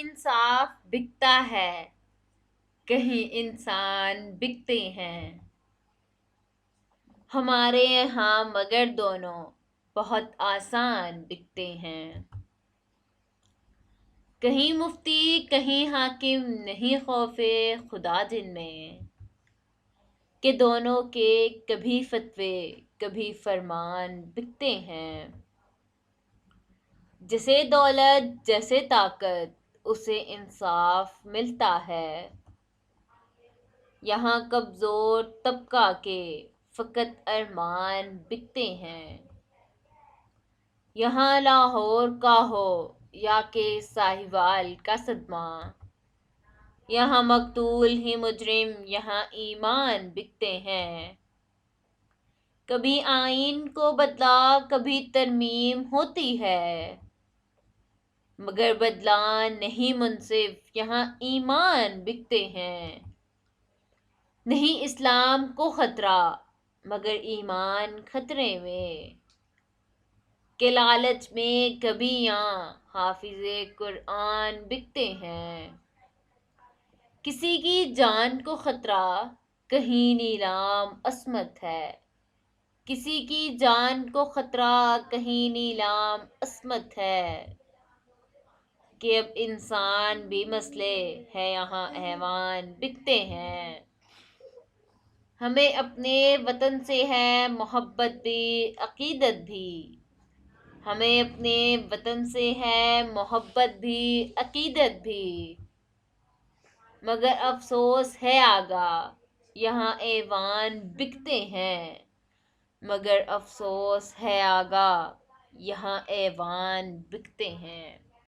انصاف بکتا ہے، کہیں انسان بکتے ہیں، ہمارے یہاں مگر دونوں بہت آسان بکتے ہیں۔ کہیں مفتی کہیں حاکم نہیں خوف خدا جن میں، کہ دونوں کے کبھی فتوے کبھی فرمان بکتے ہیں۔ جسے دولت جیسے طاقت اسے انصاف ملتا ہے، یہاں کمزور طبقہ کے فقط ارمان بکتے ہیں۔ یہاں لاہور کا ہو یا کہ ساہیوال کا صدمہ، یہاں مقتول ہی مجرم یہاں ایمان بکتے ہیں۔ کبھی آئین کو بدلا کبھی ترمیم ہوتی ہے، مگر بدلا نہیں منصف یہاں ایمان بکتے ہیں۔ نہیں اسلام کو خطرہ مگر ایمان خطرے میں، کہ لالچ میں کبھی یہاں حافظ قرآن بکتے ہیں۔ کسی کی جان کو خطرہ کہیں نیلام عصمت ہے، کسی کی جان کو خطرہ کہیں نیلام عصمت ہے، کہ اب انسان بھی مسئلے ہے یہاں حیوان بکتے ہیں۔ ہمیں اپنے وطن سے ہے محبت بھی عقیدت بھی، ہمیں اپنے وطن سے ہے محبت بھی عقیدت بھی، مگر افسوس ہے آگاہ یہاں ایوان بکتے ہیں، مگر افسوس ہے آگاہ یہاں ایوان بکتے ہیں۔